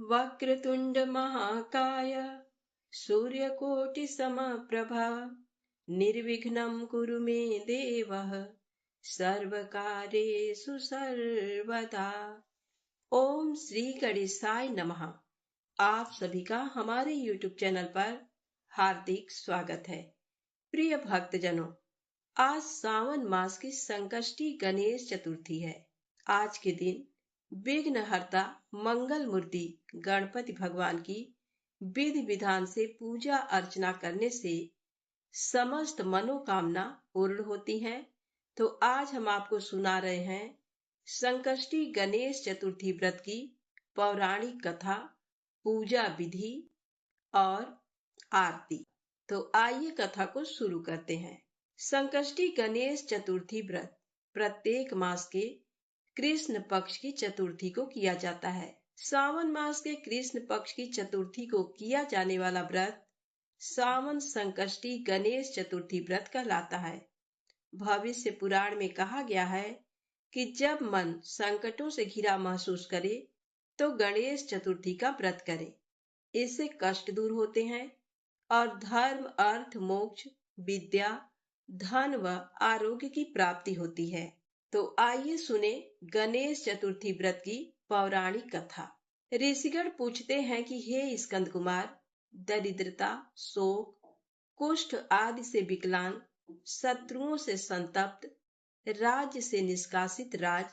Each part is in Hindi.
वक्रतुंड महाकाय सूर्यकोटि समप्रभा निर्विघ्नं कुरु मे देव सर्वकार्येषु सर्वदा। ओम श्री गणेशाय नमः। आप सभी का हमारे YouTube चैनल पर हार्दिक स्वागत है। प्रिय भक्तजनों, आज सावन मास की संकष्टी गणेश चतुर्थी है। आज के दिन विघ्नहर्ता मंगल मूर्ति गणपति भगवान की विधि विधान से पूजा अर्चना करने से समस्त मनोकामना पूर्ण होती हैं। तो आज हम आपको सुना रहे हैं संकष्टी गणेश चतुर्थी व्रत की पौराणिक कथा, पूजा विधि और आरती। तो आइए कथा को शुरू करते हैं। संकष्टी गणेश चतुर्थी व्रत प्रत्येक मास के कृष्ण पक्ष की चतुर्थी को किया जाता है। सावन मास के कृष्ण पक्ष की चतुर्थी को किया जाने वाला व्रत सावन संकष्टी गणेश चतुर्थी व्रत कहलाता है। भविष्य पुराण में कहा गया है कि जब मन संकटों से घिरा महसूस करे तो गणेश चतुर्थी का व्रत करे। इससे कष्ट दूर होते हैं और धर्म, अर्थ, मोक्ष, विद्या, धन व आरोग्य की प्राप्ति होती है। तो आइए सुने गणेश चतुर्थी व्रत की पौराणिक कथा। ऋषिगण पूछते हैं कि हे स्कंद कुमार, दरिद्रता, शोक, कुष्ठ आदि से विकलांग, शत्रुओं से संतप्त, राज्य से निष्कासित राज,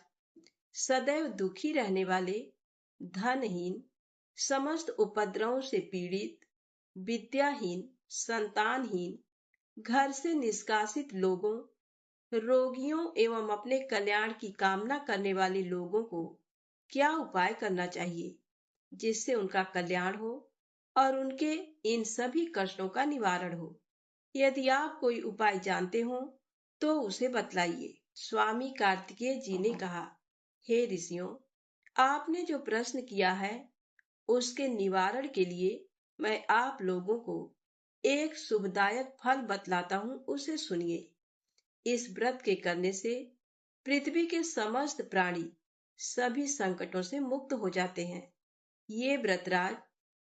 सदैव दुखी रहने वाले, धनहीन, समस्त उपद्रवों से पीड़ित, विद्याहीन, संतानहीन, घर से निष्कासित लोगों, रोगियों एवं अपने कल्याण की कामना करने वाले लोगों को क्या उपाय करना चाहिए जिससे उनका कल्याण हो और उनके इन सभी कष्टों का निवारण हो। यदि आप कोई उपाय जानते हो तो उसे बतलाइए। स्वामी कार्तिकेय जी ने कहा, हे ऋषियों, आपने जो प्रश्न किया है उसके निवारण के लिए मैं आप लोगों को एक शुभदायक फल बतलाता हूँ, उसे सुनिए। इस व्रत के करने से पृथ्वी के समस्त प्राणी सभी संकटों से मुक्त हो जाते हैं। ये व्रतराज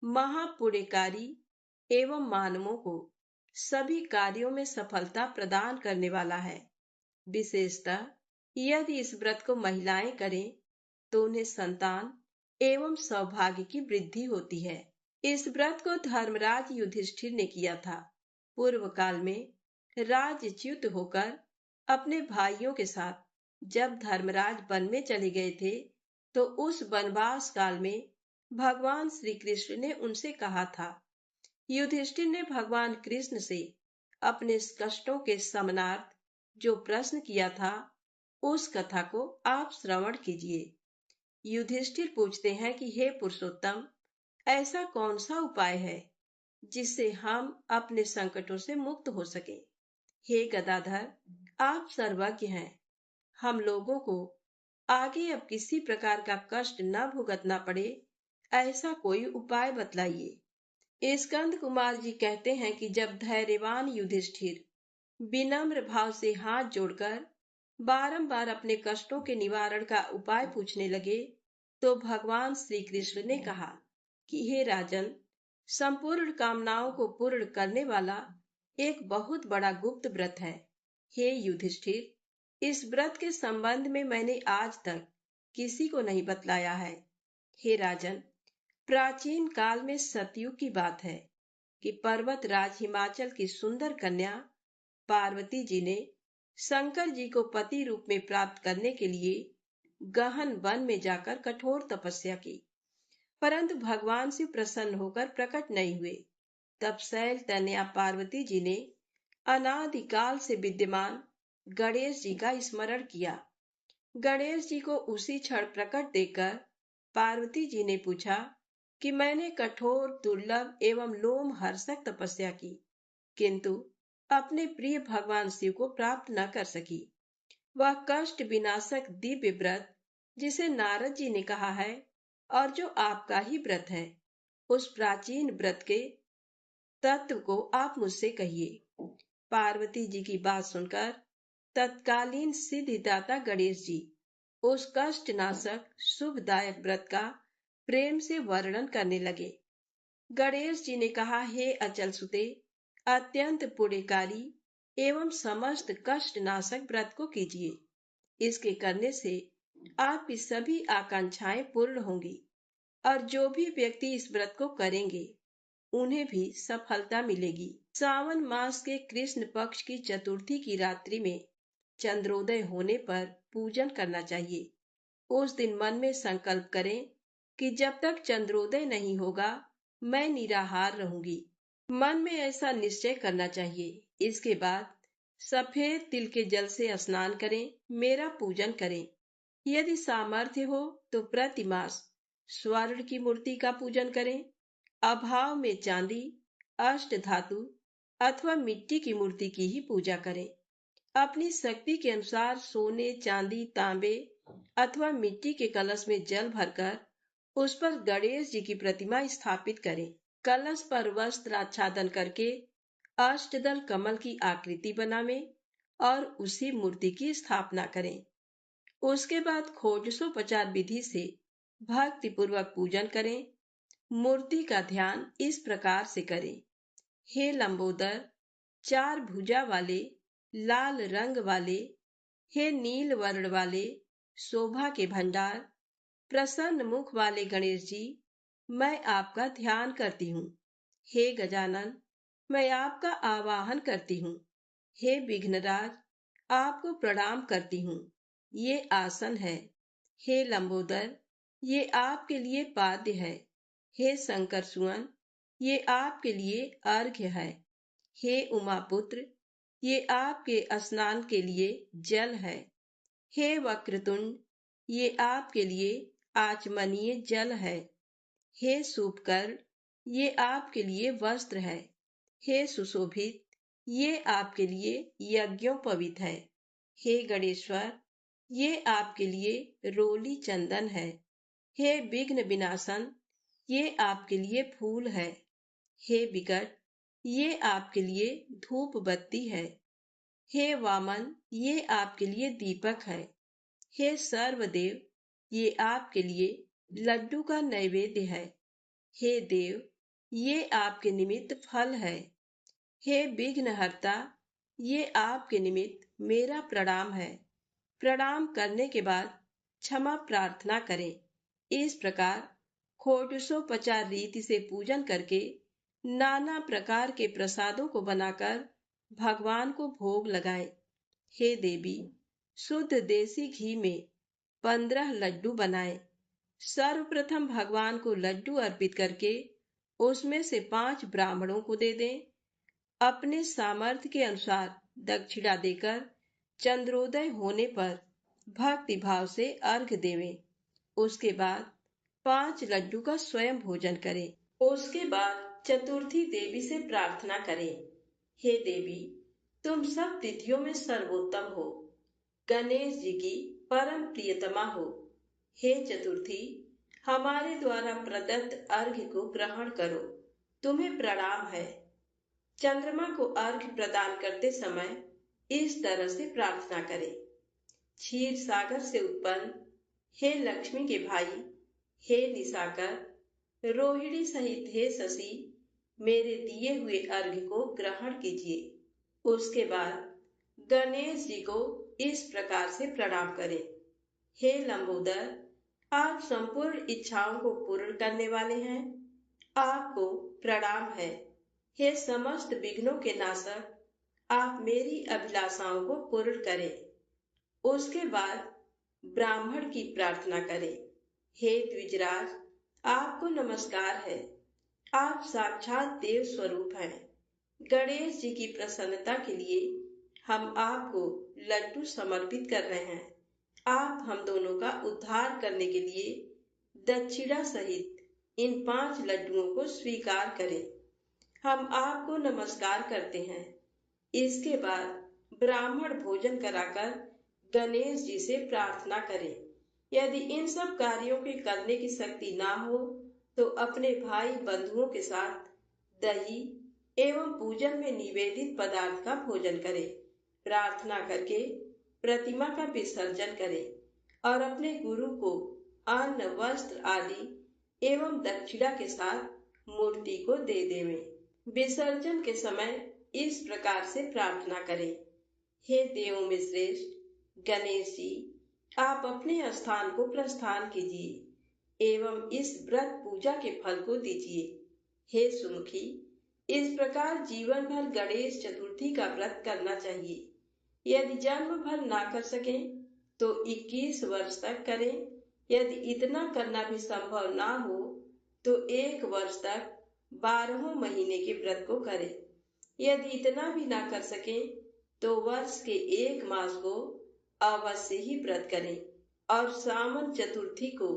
महापुण्यकारी एवं मानवों को सभी कार्यों में सफलता प्रदान करने वाला है। विशेषतः यदि इस व्रत को महिलाएं करें तो उन्हें संतान एवं सौभाग्य की वृद्धि होती है। इस व्रत को धर्मराज युधिष्ठिर ने किया था। पूर्व काल में राज्यच्युत होकर अपने भाइयों के साथ जब धर्मराज वन में चले गए थे तो उस वनवास काल में भगवान श्री कृष्ण ने उनसे कहा था। युधिष्ठिर ने भगवान कृष्ण से अपने कष्टों के शमनार्थ जो प्रश्न किया था उस कथा को आप श्रवण कीजिए। युधिष्ठिर पूछते हैं कि हे पुरुषोत्तम, ऐसा कौन सा उपाय है जिससे हम अपने संकटों से मुक्त हो सके। हे गदाधर, आप सर्वज्ञ हैं। हम लोगों को आगे अब किसी प्रकार का कष्ट न भुगतना पड़े, ऐसा कोई उपाय बतलाइए। स्कंद कुमार जी कहते हैं कि जब धैर्यवान युधिष्ठिर विनम्र भाव से हाथ जोड़कर बारंबार अपने कष्टों के निवारण का उपाय पूछने लगे तो भगवान श्री कृष्ण ने कहा कि हे राजन, संपूर्ण कामनाओं को पूर्ण करने वाला एक बहुत बड़ा गुप्त व्रत है। हे युधिष्ठिर, इस व्रत के संबंध में मैंने आज तक किसी को नहीं बतलाया है। हे राजन, प्राचीन काल में सतयुग की बात है कि पर्वत राज हिमाचल की सुंदर कन्या पार्वती जी ने शंकर जी को पति रूप में प्राप्त करने के लिए गहन वन में जाकर कठोर तपस्या की, परंतु भगवान शिव प्रसन्न होकर प्रकट नहीं हुए। तब शैल तनया पार्वती जी ने अनादिकाल से विद्यमान गणेश जी का स्मरण किया। गणेश जी को उसी क्षण प्रकट देखकर पार्वती जी ने पूछा कि मैंने कठोर, दुर्लभ एवं लोमहर्षक तपस्या की, किंतु अपने प्रिय भगवान शिव को प्राप्त न कर सकी। वह कष्ट विनाशक दिव्य व्रत जिसे नारद जी ने कहा है और जो आपका ही व्रत है, उस प्राचीन व्रत के तत्व को आप मुझसे कहिए। पार्वती जी की बात सुनकर तत्कालीन सिद्धिदाता गणेश जी उस कष्ट नाशक शुभदायक व्रत का प्रेम से वर्णन करने लगे। गणेश जी ने कहा, हे अचल सुते, अत्यंत पुण्यकारी एवं समस्त कष्ट नाशक व्रत को कीजिए। इसके करने से आपकी सभी आकांक्षाएं पूर्ण होंगी और जो भी व्यक्ति इस व्रत को करेंगे उन्हें भी सफलता मिलेगी। सावन मास के कृष्ण पक्ष की चतुर्थी की रात्रि में चंद्रोदय होने पर पूजन करना चाहिए। उस दिन मन में संकल्प करें कि जब तक चंद्रोदय नहीं होगा मैं निराहार रहूंगी। मन में ऐसा निश्चय करना चाहिए। इसके बाद सफेद तिल के जल से स्नान करें, मेरा पूजन करें। यदि सामर्थ्य हो तो प्रतिमास स्वर्ण की मूर्ति का पूजन करें। अभाव में चांदी, अष्ट धातु अथवा मिट्टी की मूर्ति की ही पूजा करें। अपनी शक्ति के अनुसार सोने, चांदी, तांबे अथवा मिट्टी के कलश में जल भरकर उस पर गणेश जी की प्रतिमा स्थापित करें। कलश पर वस्त्र आच्छादन करके अष्टदल कमल की आकृति बनावें और उसी मूर्ति की स्थापना करें। उसके बाद खोजसोपचार विधि से भक्ति पूर्वक पूजन करें। मूर्ति का ध्यान इस प्रकार से करें, हे लंबोदर, चार भुजा वाले, लाल रंग वाले, हे नील वर्ण वाले, शोभा के भंडार, प्रसन्न मुख वाले गणेश जी, मैं आपका ध्यान करती हूँ। हे गजानन, मैं आपका आवाहन करती हूँ। हे विघ्नराज, आपको प्रणाम करती हूँ। ये आसन है। हे लंबोदर, ये आपके लिए पाद्य है। हे शंकर सुवन, ये आपके लिए अर्घ्य है। हे उमापुत्र, ये आपके स्नान के लिए जल है। हे वक्रतुंड, ये आपके लिए आचमनीय जल है। हे शुभकर्ण, ये आपके लिए वस्त्र है। हे सुशोभित, ये आपके लिए यज्ञोपवीत है। हे गणेश्वर, ये आपके लिए रोली चंदन है। हे विघ्न विनाशन, ये आपके लिए फूल है। हे विकट, ये आपके लिए धूप बत्ती है। हे वामन, ये आपके लिए दीपक है। हे सर्वदेव, ये आपके लिए लड्डू का नैवेद्य है। हे देव, ये आपके निमित्त फल है। हे विघ्नहर्ता, ये आपके निमित्त मेरा प्रणाम है। प्रणाम करने के बाद क्षमा प्रार्थना करें। इस प्रकार षोडशोपचार रीति से पूजन करके नाना प्रकार के प्रसादों को बनाकर भगवान को भोग लगाएं। हे देवी, शुद्ध देसी घी में 15 लड्डू बनाएं। सर्वप्रथम भगवान को लड्डू अर्पित करके उसमें से 5 ब्राह्मणों को दे दें। अपने सामर्थ्य के अनुसार दक्षिणा देकर चंद्रोदय होने पर भक्ति भाव से अर्घ्य देवें। उसके बाद 5 लड्डू का स्वयं भोजन करें। उसके बाद चतुर्थी देवी से प्रार्थना करें, हे देवी, तुम सब तिथियों में सर्वोत्तम हो, गणेश जी की परम प्रियतमा हो। हे चतुर्थी, हमारे द्वारा प्रदत्त अर्घ्य को ग्रहण करो, तुम्हें प्रणाम है। चंद्रमा को अर्घ्य प्रदान करते समय इस तरह से प्रार्थना करें, क्षीर सागर से उत्पन्न हे लक्ष्मी के भाई, हे निशाकर, रोहिणी सहित हे शशि, मेरे दिए हुए अर्घ्य को ग्रहण कीजिए। उसके बाद गणेश जी को इस प्रकार से प्रणाम करें, हे लंबोदर, आप संपूर्ण इच्छाओं को पूर्ण करने वाले हैं, आपको प्रणाम है। हे समस्त विघ्नों के नाशक, आप मेरी अभिलाषाओं को पूर्ण करें। उसके बाद ब्राह्मण की प्रार्थना करें, हे द्विजराज, आपको नमस्कार है, आप साक्षात देव स्वरूप हैं। गणेश जी की प्रसन्नता के लिए हम आपको लड्डू समर्पित कर रहे हैं। आप हम दोनों का उद्धार करने के लिए दक्षिणा सहित इन 5 लड्डुओं को स्वीकार करें। हम आपको नमस्कार करते हैं। इसके बाद ब्राह्मण भोजन कराकर गणेश जी से प्रार्थना करें। यदि इन सब कार्यों के करने की शक्ति ना हो तो अपने भाई बंधुओं के साथ दही एवं पूजन में निवेदित पदार्थ का भोजन करें। प्रार्थना करके प्रतिमा का विसर्जन करें और अपने गुरु को अन्न, वस्त्र आदि एवं दक्षिणा के साथ मूर्ति को दे देवें। विसर्जन के समय इस प्रकार से प्रार्थना करें। हे देवों में श्रेष्ठ गणेश जी, आप अपने स्थान को प्रस्थान कीजिए एवं इस व्रत पूजा के फल को दीजिए। हे सुमुखी, इस प्रकार जीवन भर गणेश चतुर्थी का व्रत करना चाहिए। यदि जन्म भर ना कर सकें तो 21 वर्ष तक करें। यदि इतना करना भी संभव ना हो तो 1 वर्ष तक 12 महीने के व्रत को करें। यदि इतना भी ना कर सकें तो वर्ष के 1 मास को अवश्य ही व्रत करें और सावन चतुर्थी को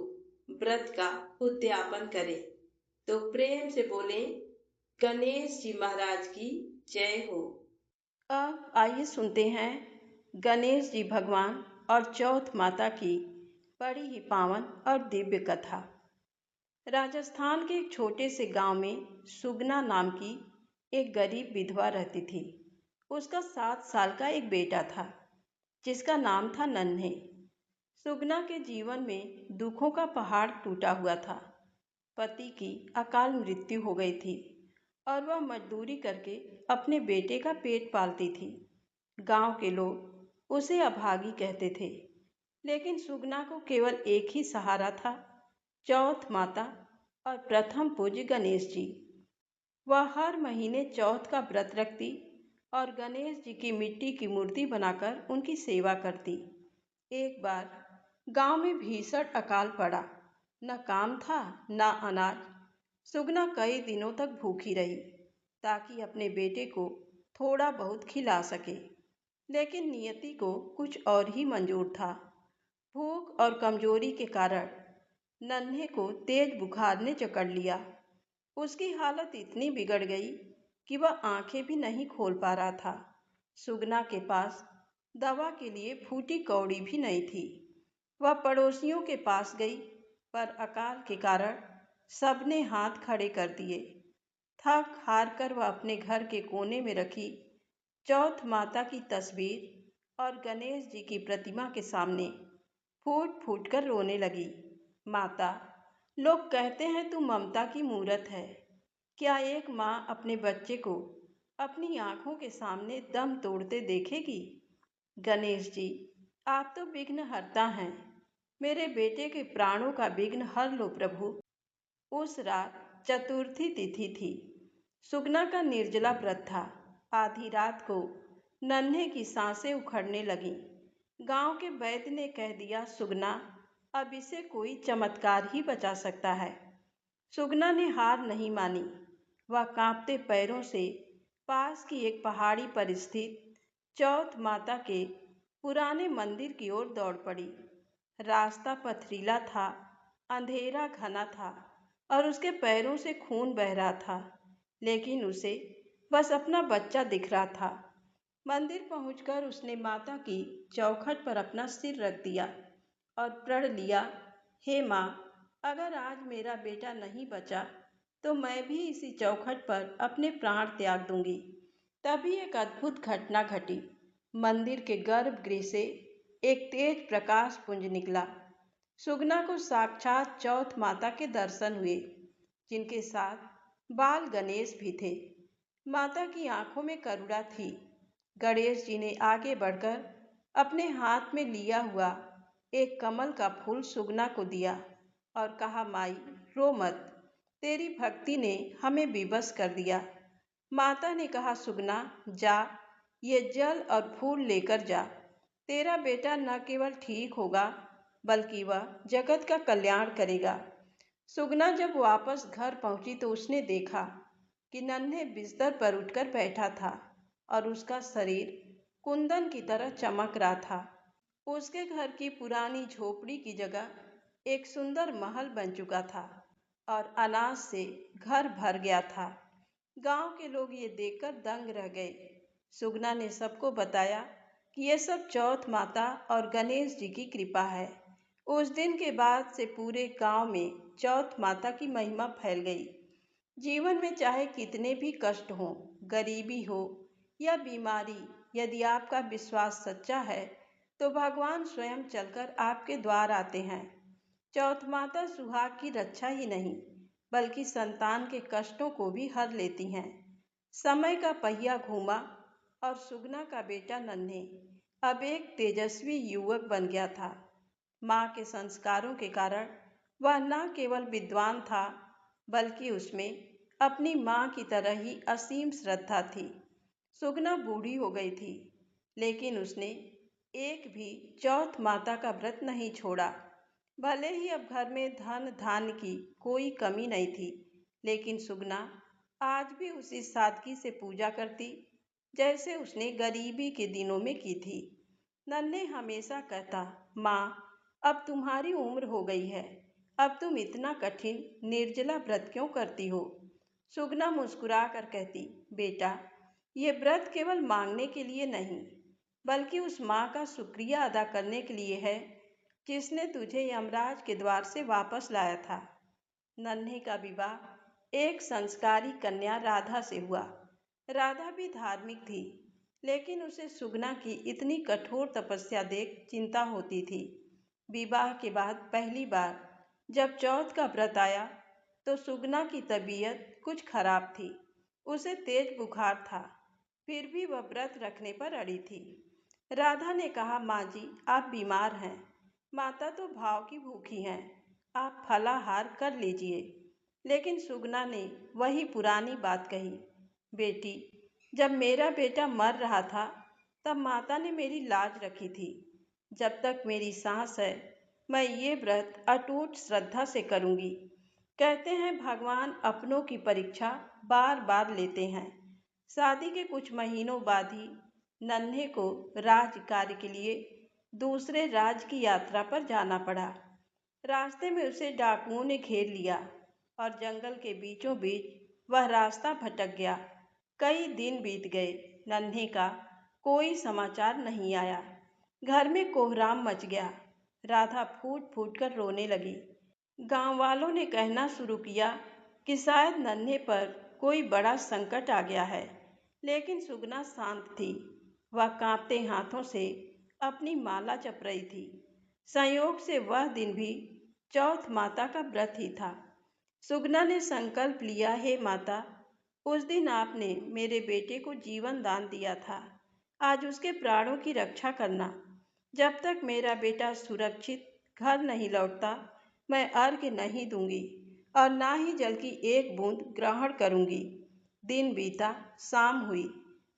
व्रत का उद्यापन करें। तो प्रेम से बोलें, गणेश जी महाराज की जय हो। अब आइए सुनते हैं गणेश जी भगवान और चौथ माता की बड़ी ही पावन और दिव्य कथा। राजस्थान के एक छोटे से गांव में सुगना नाम की एक गरीब विधवा रहती थी। उसका 7 साल का एक बेटा था जिसका नाम था नन्हे। सुगना के जीवन में दुखों का पहाड़ टूटा हुआ था। पति की अकाल मृत्यु हो गई थी और वह मजदूरी करके अपने बेटे का पेट पालती थी। गांव के लोग उसे अभागी कहते थे, लेकिन सुगना को केवल एक ही सहारा था, चौथ माता और प्रथम पूज्य गणेश जी। वह हर महीने चौथ का व्रत रखती और गणेश जी की मिट्टी की मूर्ति बनाकर उनकी सेवा करती। एक बार गांव में भीषण अकाल पड़ा। न काम था न अनाज। सुगना कई दिनों तक भूखी रही ताकि अपने बेटे को थोड़ा बहुत खिला सके, लेकिन नियति को कुछ और ही मंजूर था। भूख और कमजोरी के कारण नन्हे को तेज बुखार ने जकड़ लिया। उसकी हालत इतनी बिगड़ गई कि वह आंखें भी नहीं खोल पा रहा था। सुगना के पास दवा के लिए फूटी कौड़ी भी नहीं थी। वह पड़ोसियों के पास गई, पर अकाल के कारण सबने हाथ खड़े कर दिए। थक हार कर वह अपने घर के कोने में रखी चौथ माता की तस्वीर और गणेश जी की प्रतिमा के सामने फूट फूट कर रोने लगी। माता, लोग कहते हैं तू ममता की मूरत है। क्या एक माँ अपने बच्चे को अपनी आंखों के सामने दम तोड़ते देखेगी? गणेश जी, आप तो विघ्न हरता हैं। मेरे बेटे के प्राणों का विघ्न हर लो प्रभु। उस रात चतुर्थी तिथि थी। सुगना का निर्जला व्रत था। आधी रात को नन्हे की सांसें उखड़ने लगीं। गांव के वैद्य ने कह दिया, सुगना, अब इसे कोई चमत्कार ही बचा सकता है। सुगना ने हार नहीं मानी। वह कांपते पैरों से पास की एक पहाड़ी पर स्थित चौथ माता के पुराने मंदिर की ओर दौड़ पड़ी। रास्ता पथरीला था, अंधेरा घना था और उसके पैरों से खून बह रहा था, लेकिन उसे बस अपना बच्चा दिख रहा था। मंदिर पहुंचकर उसने माता की चौखट पर अपना सिर रख दिया और प्रण लिया, हे माँ, अगर आज मेरा बेटा नहीं बचा तो मैं भी इसी चौखट पर अपने प्राण त्याग दूंगी। तभी एक अद्भुत घटना घटी। मंदिर के गर्भगृह से एक तेज प्रकाश पुंज निकला। सुगना को साक्षात चौथ माता के दर्शन हुए, जिनके साथ बाल गणेश भी थे। माता की आंखों में करुणा थी। गणेश जी ने आगे बढ़कर अपने हाथ में लिया हुआ एक कमल का फूल सुगना को दिया और कहा, माई, रो मत, तेरी भक्ति ने हमें विवश कर दिया। माता ने कहा, सुगना, जा, ये जल और फूल लेकर जा। तेरा बेटा न केवल ठीक होगा बल्कि वह जगत का कल्याण करेगा। सुगना जब वापस घर पहुंची तो उसने देखा कि नन्हे बिस्तर पर उठकर बैठा था और उसका शरीर कुंदन की तरह चमक रहा था। उसके घर की पुरानी झोपड़ी की जगह एक सुंदर महल बन चुका था और अनाज से घर भर गया था। गांव के लोग ये देखकर दंग रह गए। सुगना ने सबको बताया कि ये सब चौथ माता और गणेश जी की कृपा है। उस दिन के बाद से पूरे गांव में चौथ माता की महिमा फैल गई। जीवन में चाहे कितने भी कष्ट हों, गरीबी हो या बीमारी, यदि आपका विश्वास सच्चा है तो भगवान स्वयं चलकर आपके द्वार आते हैं। चौथ माता सुहाग की रक्षा ही नहीं बल्कि संतान के कष्टों को भी हर लेती हैं। समय का पहिया घूमा और सुगना का बेटा नन्हे अब एक तेजस्वी युवक बन गया था। माँ के संस्कारों के कारण वह न केवल विद्वान था बल्कि उसमें अपनी माँ की तरह ही असीम श्रद्धा थी। सुगना बूढ़ी हो गई थी लेकिन उसने एक भी चौथ माता का व्रत नहीं छोड़ा। भले ही अब घर में धन धान्य की कोई कमी नहीं थी लेकिन सुगना आज भी उसी सादगी से पूजा करती जैसे उसने गरीबी के दिनों में की थी। नन्हे हमेशा कहता, माँ अब तुम्हारी उम्र हो गई है, अब तुम इतना कठिन निर्जला व्रत क्यों करती हो। सुगना मुस्कुरा कर कहती, बेटा ये व्रत केवल मांगने के लिए नहीं बल्कि उस माँ का शुक्रिया अदा करने के लिए है जिसने तुझे यमराज के द्वार से वापस लाया था। नन्हे का विवाह एक संस्कारी कन्या राधा से हुआ। राधा भी धार्मिक थी लेकिन उसे सुगना की इतनी कठोर तपस्या देख चिंता होती थी। विवाह के बाद पहली बार जब चौथ का व्रत आया तो सुगना की तबीयत कुछ खराब थी। उसे तेज बुखार था, फिर भी वह व्रत रखने पर अड़ी थी। राधा ने कहा, माँ जी आप बीमार हैं, माता तो भाव की भूखी हैं, आप फलाहार कर लीजिए। लेकिन सुगना ने वही पुरानी बात कही, बेटी जब मेरा बेटा मर रहा था तब माता ने मेरी लाज रखी थी। जब तक मेरी सांस है मैं ये व्रत अटूट श्रद्धा से करूँगी। कहते हैं भगवान अपनों की परीक्षा बार बार लेते हैं। शादी के कुछ महीनों बाद ही नन्हे को राज कार्य के लिए दूसरे राज्य की यात्रा पर जाना पड़ा। रास्ते में उसे डाकुओं ने घेर लिया और जंगल के बीचों बीच वह रास्ता भटक गया। कई दिन बीत गए, नन्हे का कोई समाचार नहीं आया। घर में कोहराम मच गया। राधा फूट फूट कर रोने लगी। गांव वालों ने कहना शुरू किया कि शायद नन्हे पर कोई बड़ा संकट आ गया है, लेकिन सुगना शांत थी। वह कांपते हाथों से अपनी माला जप रही थी। संयोग से वह दिन भी चौथ माता का व्रत ही था। सुगना ने संकल्प लिया, हे माता उस दिन आपने मेरे बेटे को जीवन दान दिया था, आज उसके प्राणों की रक्षा करना। जब तक मेरा बेटा सुरक्षित घर नहीं लौटता मैं अर्घ्य नहीं दूंगी और ना ही जल की एक बूंद ग्रहण करूंगी। दिन बीता, शाम हुई,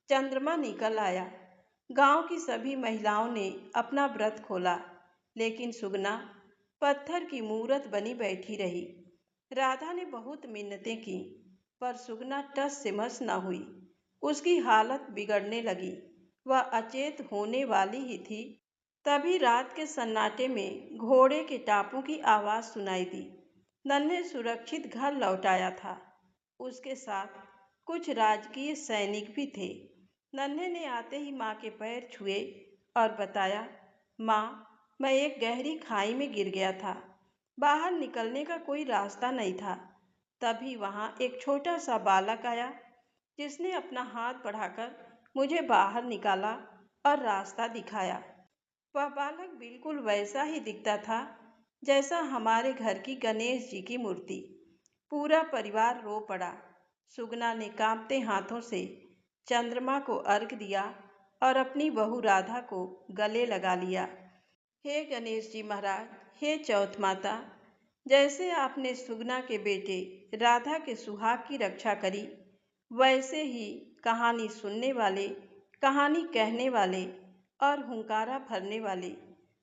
चंद्रमा निकल आया। गांव की सभी महिलाओं ने अपना व्रत खोला लेकिन सुगना पत्थर की मूरत बनी बैठी रही। राधा ने बहुत मिन्नतें की पर सुगना टस से मस न हुई। उसकी हालत बिगड़ने लगी, वह अचेत होने वाली ही थी। तभी रात के सन्नाटे में घोड़े के टापों की आवाज सुनाई दी। नन्हे सुरक्षित घर लौट आया था। उसके साथ कुछ राजकीय सैनिक भी थे। नन्हे ने आते ही माँ के पैर छुए और बताया, माँ मैं एक गहरी खाई में गिर गया था, बाहर निकलने का कोई रास्ता नहीं था। तभी वहाँ एक छोटा सा बालक आया जिसने अपना हाथ बढ़ाकर मुझे बाहर निकाला और रास्ता दिखाया। वह बालक बिल्कुल वैसा ही दिखता था जैसा हमारे घर की गणेश जी की मूर्ति। पूरा परिवार रो पड़ा। सुगना ने कांपते हाथों से चंद्रमा को अर्घ दिया और अपनी बहू राधा को गले लगा लिया। हे गणेश जी महाराज, हे चौथ माता, जैसे आपने सुगना के बेटे राधा के सुहाग की रक्षा करी, वैसे ही कहानी सुनने वाले, कहानी कहने वाले और हुंकारा भरने वाले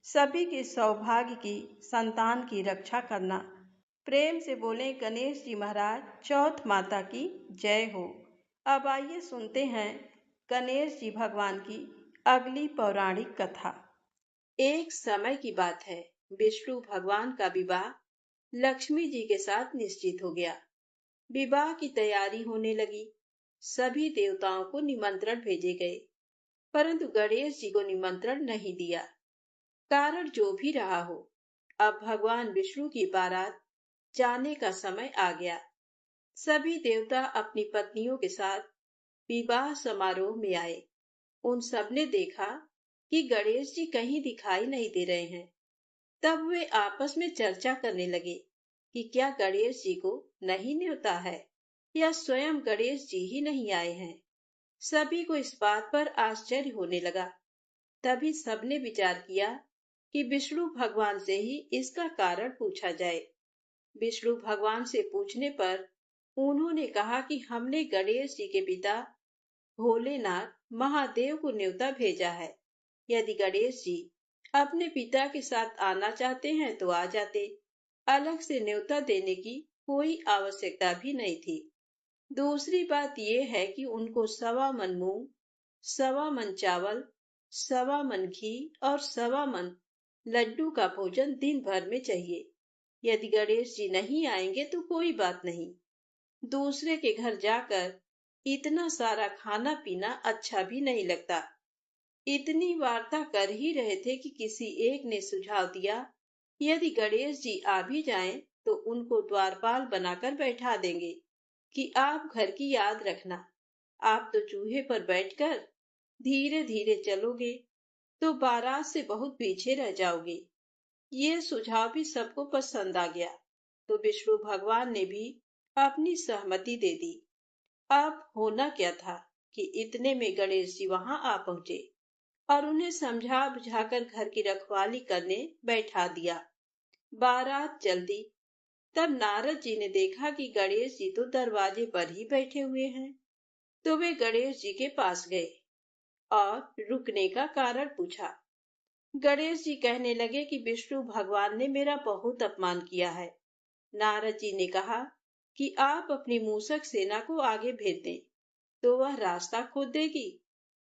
सभी के सौभाग्य की, संतान की रक्षा करना। प्रेम से बोले गणेश जी महाराज, चौथ माता की जय हो। अब आइए सुनते हैं गणेश जी भगवान की अगली पौराणिक कथा। एक समय की बात है, विष्णु भगवान का विवाह लक्ष्मी जी के साथ निश्चित हो गया। विवाह की तैयारी होने लगी। सभी देवताओं को निमंत्रण भेजे गए परंतु गणेश जी को निमंत्रण नहीं दिया। कारण जो भी रहा हो, अब भगवान विष्णु की बारात जाने का समय आ गया। सभी देवता अपनी पत्नियों के साथ विवाह समारोह में आए। उन सब ने देखा कि गणेश जी कहीं दिखाई नहीं दे रहे हैं। तब वे आपस में चर्चा करने लगे कि क्या गणेश जी को नहीं न्योता है या स्वयं गणेश जी ही नहीं आए हैं। सभी को इस बात पर आश्चर्य होने लगा। तभी सबने विचार किया कि विष्णु भगवान से ही इसका कारण पूछा जाए। विष्णु भगवान से पूछने पर उन्होंने कहा कि हमने गणेश जी के पिता भोलेनाथ महादेव को न्योता भेजा है। यदि गणेश जी अपने पिता के साथ आना चाहते हैं तो आ जाते। अलग से न्योता देने की कोई आवश्यकता भी नहीं थी। दूसरी बात यह है कि उनको 1.25 मन मूंग, 1.25 मन चावल, 1.25 मन घी और 1.25 मन लड्डू का भोजन दिन भर में चाहिए। यदि गणेश जी नहीं आएंगे तो कोई बात नहीं। दूसरे के घर जाकर इतना सारा खाना पीना अच्छा भी नहीं लगता। इतनी वार्ता कर ही रहे थे कि किसी एक ने सुझाव दिया, यदि गणेश जी आ भी जाएं तो उनको द्वारपाल बनाकर बैठा देंगे कि आप घर की याद रखना। आप तो चूहे पर बैठकर धीरे धीरे चलोगे तो बारात से बहुत पीछे रह जाओगे। ये सुझाव भी सबको पसंद आ गया तो विष्णु भगवान ने भी अपनी सहमति दे दी। अब होना क्या था कि इतने में गणेश जी वहां आ पहुंचे और उन्हें समझा बुझाकर घर की रखवाली करने बैठा दिया। बारात चल दी। तब नारद जी ने देखा कि गणेश जी तो दरवाजे पर ही बैठे हुए हैं। तो वे गणेश जी के पास गए और रुकने का कारण पूछा। गणेश जी कहने लगे कि विष्णु भगवान ने मेरा बहुत अपमान किया है। नारद जी ने कहा कि आप अपनी मूसक सेना को आगे भेज दें तो वह रास्ता खोद देगी,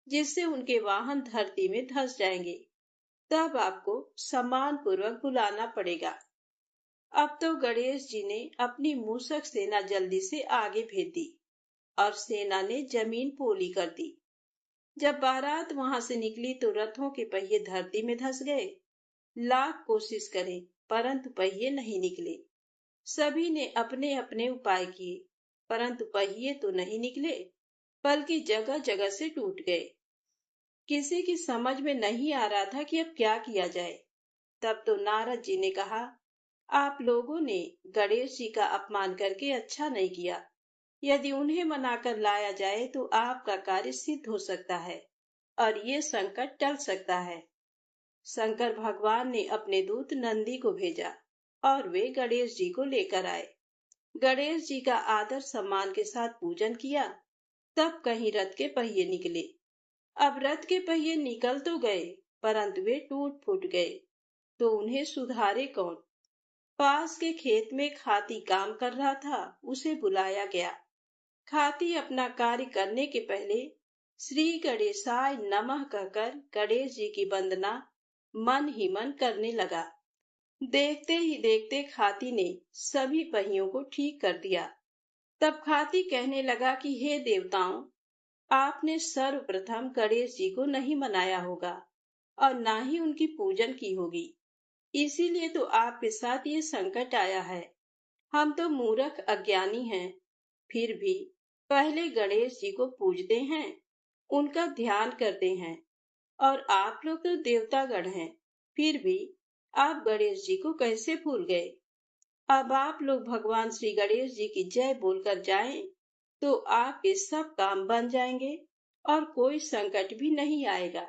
जिससे उनके वाहन धरती में धंस जाएंगे। तब आपको सम्मान पूर्वक बुलाना पड़ेगा। अब तो गणेश जी ने अपनी मूसक सेना जल्दी से आगे भेज दी और सेना ने जमीन पोली कर दी। जब बारात वहां से निकली तो रथों के पहिए धरती में धंस गए। लाख कोशिश करें परंतु पहिए नहीं निकले। सभी ने अपने अपने उपाय किए परंतु पहिए तो नहीं निकले, बल्कि जगह जगह से टूट गए। किसी की समझ में नहीं आ रहा था कि अब क्या किया जाए। तब तो नारद जी ने कहा, आप लोगों ने गणेश जी का अपमान करके अच्छा नहीं किया। यदि उन्हें मनाकर लाया जाए तो आपका कार्य सिद्ध हो सकता है और ये संकट टल सकता है। शंकर भगवान ने अपने दूत नंदी को भेजा और वे गणेश जी को लेकर आए। गणेश जी का आदर सम्मान के साथ पूजन किया। तब कहीं रथ के पहिए निकले। अब रथ के पहिए निकल तो गए परंतु वे टूट फूट गए तो उन्हें सुधारे कौन। पास के खेत में खाती काम कर रहा था, उसे बुलाया गया। खाती अपना कार्य करने के पहले श्री गणेशाय नमः कहकर गणेश जी की वंदना मन ही मन करने लगा। देखते ही देखते खाती ने सभी पहियों को ठीक कर दिया। तब खाती कहने लगा कि हे देवताओं, आपने सर्वप्रथम गणेश जी को नहीं मनाया होगा और ना ही उनकी पूजन की होगी। इसीलिए तो आपके साथ ये संकट आया है। हम तो मूर्ख अज्ञानी हैं, फिर भी पहले गणेश जी को पूजते हैं, उनका ध्यान करते हैं। और आप लोग तो देवतागण हैं, फिर भी आप गणेश जी को कैसे भूल गए। अब आप लोग भगवान श्री गणेश जी की जय बोलकर जाएं, तो आपके सब काम बन जाएंगे और कोई संकट भी नहीं आएगा।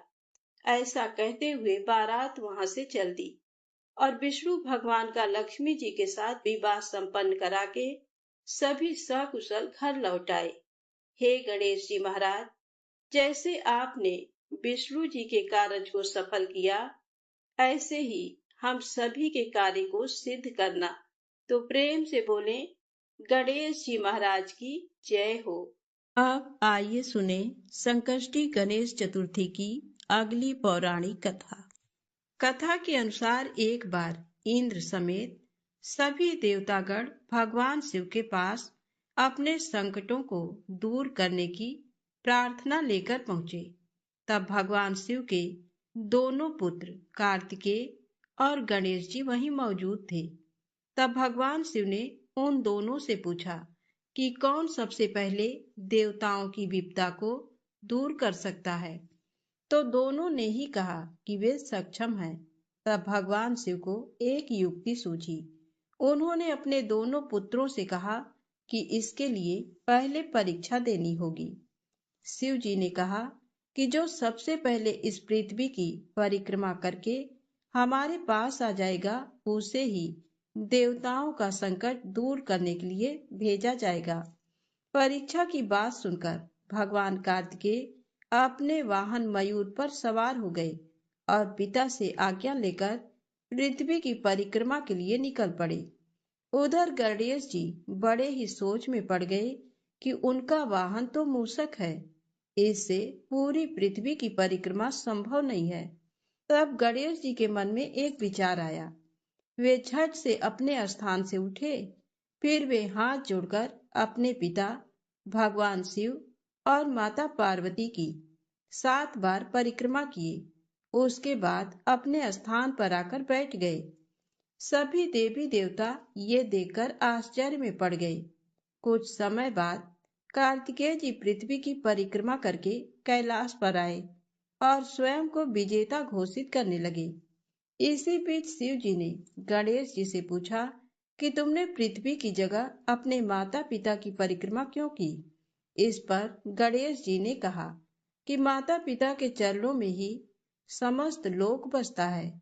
ऐसा कहते हुए बारात वहां से चल दी और विष्णु भगवान का लक्ष्मी जी के साथ विवाह संपन्न करा के सभी सकुशल घर लौट आए। हे गणेश जी महाराज, जैसे आपने विष्णु जी के कार्य को सफल किया, ऐसे ही हम सभी के कार्य को सिद्ध करना। तो प्रेम से बोले, गणेश जी महाराज की जय हो। अब आइए सुने संकष्टी गणेश चतुर्थी की अगली पौराणिक कथा। कथा के अनुसार एक बार इंद्र समेत सभी देवतागण भगवान शिव के पास अपने संकटों को दूर करने की प्रार्थना लेकर पहुंचे। तब भगवान शिव के दोनों पुत्र कार्तिकेय और गणेश जी वहीं मौजूद थे। तब भगवान शिव ने उन दोनों से पूछा कि कौन सबसे पहले देवताओं की विपदा को दूर कर सकता है। तो दोनों ने ही कहा कि वे सक्षम हैं। तब भगवान शिव को एक युक्ति सूझी। उन्होंने अपने दोनों पुत्रों से कहा कि इसके लिए पहले परीक्षा देनी होगी। शिव जी ने कहा कि जो सबसे पहले इस पृथ्वी की परिक्रमा करके हमारे पास आ जाएगा, उसे ही देवताओं का संकट दूर करने के लिए भेजा जाएगा। परीक्षा की बात सुनकर भगवान कार्तिकेय अपने वाहन मयूर पर सवार हो गए और पिता से आज्ञा लेकर पृथ्वी की परिक्रमा के लिए निकल पड़े। उधर गणेश जी बड़े ही सोच में पड़ गए कि उनका वाहन तो मूषक है, इससे पूरी पृथ्वी की परिक्रमा संभव नहीं है। तब गणेश जी के मन में एक विचार आया। वे झट से अपने स्थान से उठे, फिर वे हाथ जोड़कर अपने पिता भगवान शिव और माता पार्वती की 7 बार परिक्रमा किए। उसके बाद अपने स्थान पर आकर बैठ गए। सभी देवी देवता ये देखकर आश्चर्य में पड़ गए। कुछ समय बाद कार्तिकेय जी पृथ्वी की परिक्रमा करके कैलाश पर आए और स्वयं को विजेता घोषित करने लगे। इसी बीच शिव जी ने गणेश जी से पूछा कि तुमने पृथ्वी की जगह अपने माता पिता की परिक्रमा क्यों की। इस पर गणेश जी ने कहा कि माता पिता के चरणों में ही समस्त लोक बसता है।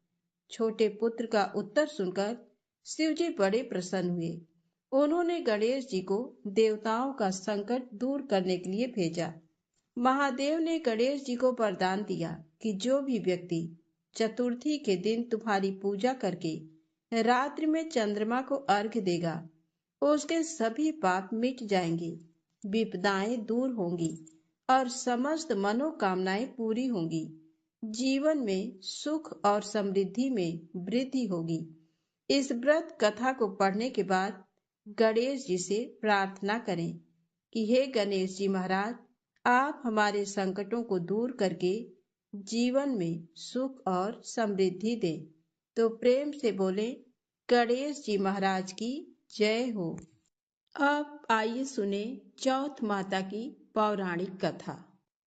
छोटे पुत्र का उत्तर सुनकर शिव जी बड़े प्रसन्न हुए। उन्होंने गणेश जी को देवताओं का संकट दूर करने के लिए भेजा। महादेव ने गणेश जी को वरदान दिया कि जो भी व्यक्ति चतुर्थी के दिन तुम्हारी पूजा करके रात्रि में चंद्रमा को अर्घ्य देगा, उसके सभी पाप मिट जाएंगे, विपदाएं दूर होंगी और समस्त मनोकामनाएं पूरी होंगी। जीवन में सुख और समृद्धि में वृद्धि होगी। इस व्रत कथा को पढ़ने के बाद गणेश जी से प्रार्थना करें कि हे गणेश जी महाराज, आप हमारे संकटों को दूर करके जीवन में सुख और समृद्धि दें। तो प्रेम से बोले गणेश जी महाराज की जय हो। अब आइए सुने चौथ माता की पौराणिक कथा।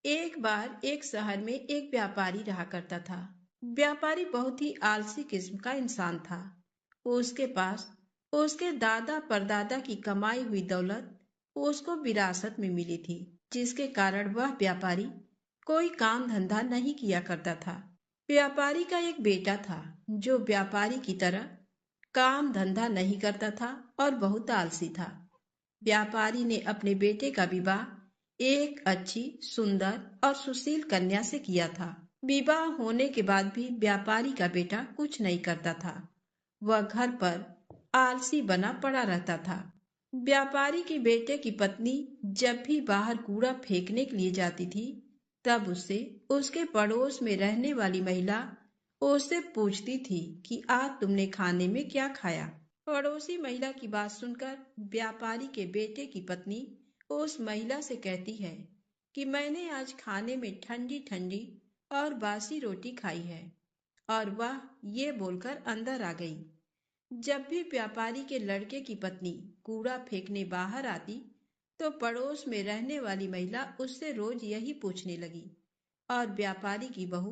एक बार एक शहर में एक व्यापारी रहा करता था। व्यापारी बहुत ही आलसी किस्म का इंसान था। उसके पास उसके दादा परदादा की कमाई हुई दौलत उसको विरासत में मिली थी, जिसके कारण वह व्यापारी कोई काम धंधा नहीं किया करता था। व्यापारी का एक बेटा था जो व्यापारी की तरह काम धंधा नहीं करता था और बहुत आलसी था। व्यापारी ने अपने बेटे का विवाह एक अच्छी, सुंदर और सुशील कन्या से किया था। विवाह होने के बाद भी व्यापारी का बेटा कुछ नहीं करता था। वह घर पर आलसी बना पड़ा रहता था। व्यापारी के बेटे की पत्नी जब भी बाहर कूड़ा फेंकने के लिए जाती थी, तब उससे उसके पड़ोस में रहने वाली महिला उससे पूछती थी कि आज तुमने खाने में क्या खाया। पड़ोसी महिला की बात सुनकर व्यापारी के बेटे की पत्नी उस महिला से कहती है कि मैंने आज खाने में ठंडी ठंडी और बासी रोटी खाई है, और वह ये बोलकर अंदर आ गई। जब भी व्यापारी के लड़के की पत्नी कूड़ा फेंकने बाहर आती, तो पड़ोस में रहने वाली महिला उससे रोज यही पूछने लगी, और व्यापारी की बहू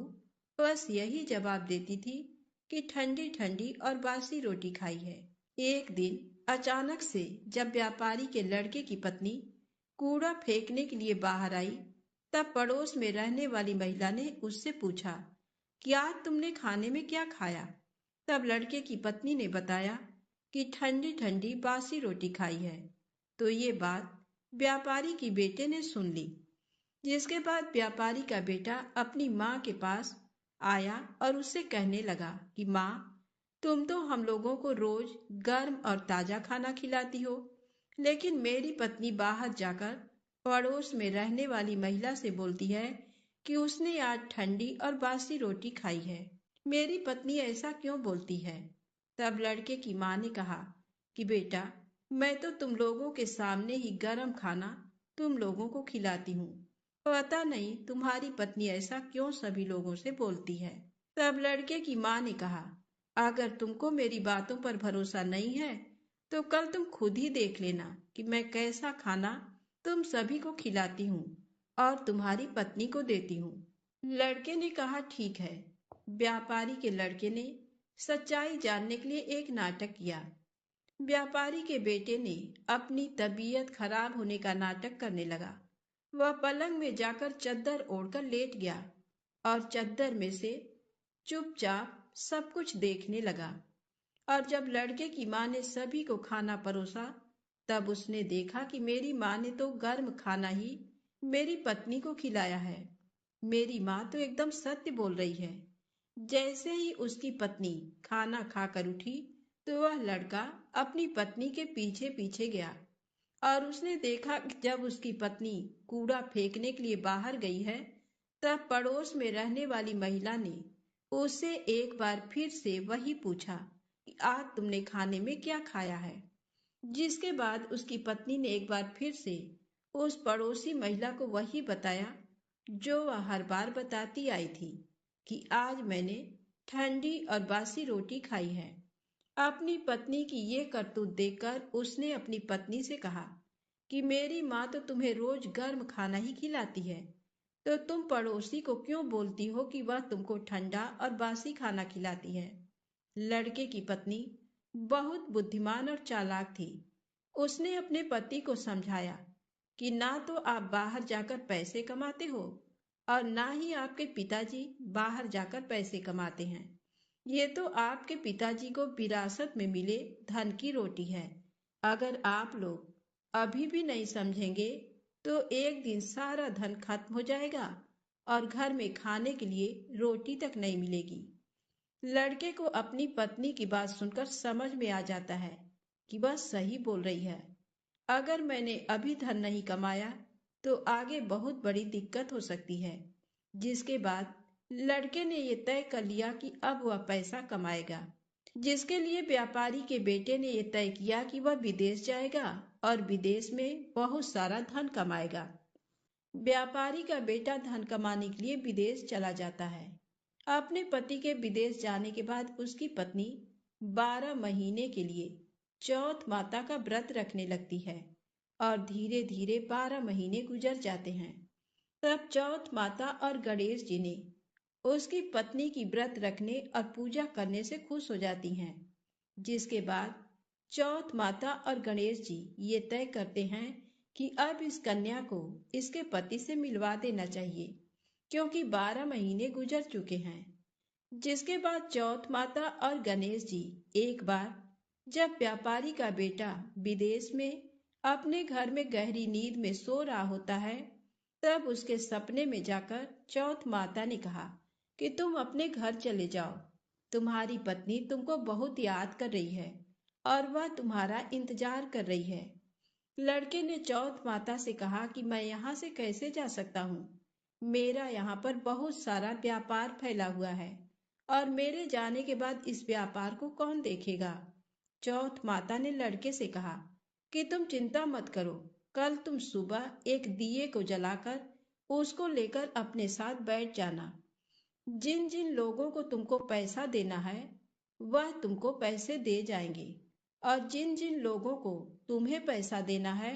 बस यही जवाब देती थी कि ठंडी ठंडी और बासी रोटी खाई है। एक दिन अचानक से जब व्यापारी के लड़के की पत्नी कूड़ा फेंकने के लिए बाहर आई, तब पड़ोस में रहने वाली महिला ने उससे पूछा कि आज तुमने खाने में क्या खाया। तब लड़के की पत्नी ने बताया कि ठंडी ठंडी बासी रोटी खाई है। तो ये बात व्यापारी की बेटे ने सुन ली, जिसके बाद व्यापारी का बेटा अपनी माँ के पास आया और उससे कहने लगा कि माँ, तुम तो हम लोगों को रोज गर्म और ताजा खाना खिलाती हो, लेकिन मेरी पत्नी बाहर जाकर पड़ोस में रहने वाली महिला से बोलती है कि उसने आज ठंडी और बासी रोटी खाई है। मेरी पत्नी ऐसा क्यों बोलती है? तब लड़के की माँ ने कहा कि बेटा, मैं तो तुम लोगों के सामने ही गर्म खाना तुम लोगों को खिलाती हूँ। पता नहीं तुम्हारी पत्नी ऐसा क्यों सभी लोगों से बोलती है। तब लड़के की माँ ने कहा, अगर तुमको मेरी बातों पर भरोसा नहीं है, तो कल तुम खुद ही देख लेना कि मैं कैसा खाना तुम सभी को खिलाती हूँ और तुम्हारी पत्नी को देती हूँ। लड़के ने कहा, ठीक है। व्यापारी के लड़के ने सच्चाई जानने के लिए एक नाटक किया। व्यापारी के बेटे ने अपनी तबीयत खराब होने का नाटक करने लगा। वह पलंग में जाकर चद्दर ओढ़कर लेट गया और चद्दर में से चुपचाप सब कुछ देखने लगा। और जब लड़के की माँ ने सभी को खाना परोसा, तब उसने देखा कि मेरी माँ ने तो गर्म खाना ही मेरी पत्नी को खिलाया है। मेरी माँ तो एकदम सत्य बोल रही है। जैसे ही उसकी पत्नी खाना खाकर उठी, तो वह लड़का अपनी पत्नी के पीछे पीछे गया और उसने देखा कि जब उसकी पत्नी कूड़ा फेंकने के लिए बाहर गई है, तब पड़ोस में रहने वाली महिला ने उससे एक बार फिर से वही पूछा कि आज तुमने खाने में क्या खाया है। जिसके बाद उसकी पत्नी ने एक बार फिर से उस पड़ोसी महिला को वही बताया जो वह हर बार बताती आई थी कि आज मैंने ठंडी और बासी रोटी खाई है। अपनी पत्नी की ये करतूत देखकर उसने अपनी पत्नी से कहा कि मेरी माँ तो तुम्हें रोज गर्म खाना ही खिलाती है, तो तुम पड़ोसी को क्यों बोलती हो कि वह तुमको ठंडा और बासी खाना खिलाती है। लड़के की पत्नी बहुत बुद्धिमान और चालाक थी। उसने अपने पति को समझाया कि ना तो आप बाहर जाकर पैसे कमाते हो और ना ही आपके पिताजी बाहर जाकर पैसे कमाते हैं। ये तो आपके पिताजी को विरासत में मिले धन की रोटी है। अगर आप लोग अभी भी नहीं समझेंगे तो एक दिन सारा धन खत्म हो जाएगा और घर में खाने के लिए रोटी तक नहीं मिलेगी। लड़के को अपनी पत्नी की बात सुनकर समझ में आ जाता है कि वह सही बोल रही है। अगर मैंने अभी धन नहीं कमाया तो आगे बहुत बड़ी दिक्कत हो सकती है। जिसके बाद लड़के ने ये तय कर लिया कि अब वह पैसा कमाएगा। जिसके लिए व्यापारी के बेटे ने यह तय किया कि वह विदेश जाएगा और विदेश में बहुत सारा धन कमाएगा। व्यापारी का बेटा धन कमाने के लिए विदेश चला जाता है। अपने पति के विदेश जाने के बाद उसकी पत्नी 12 महीने के लिए चौथ माता का व्रत रखने लगती है और धीरे धीरे 12 महीने गुजर जाते हैं। तब चौथ माता और गणेश जी ने उसकी पत्नी की व्रत रखने और पूजा करने से खुश हो जाती हैं। जिसके बाद चौथ माता और गणेश जी ये तय करते हैं कि अब इस कन्या को इसके पति से मिलवा देना चाहिए, क्योंकि 12 महीने गुजर चुके हैं। जिसके बाद चौथ माता और गणेश जी एक बार जब व्यापारी का बेटा विदेश में अपने घर में गहरी नींद में सो रहा होता है, तब उसके सपने में जाकर चौथ माता ने कहा कि तुम अपने घर चले जाओ, तुम्हारी पत्नी तुमको बहुत याद कर रही है और वह तुम्हारा इंतजार कर रही है। लड़के ने चौथ माता से कहा कि मैं यहाँ से कैसे जा सकता हूँ, मेरा यहाँ पर बहुत सारा व्यापार फैला हुआ है और मेरे जाने के बाद इस व्यापार को कौन देखेगा। चौथ माता ने लड़के से कहा कि तुम चिंता मत करो, कल तुम सुबह एक दिए को जलाकर उसको लेकर अपने साथ बैठ जाना। जिन जिन लोगों को तुमको पैसा देना है वह तुमको पैसे दे जाएंगे और जिन जिन लोगों को तुम्हें पैसा देना है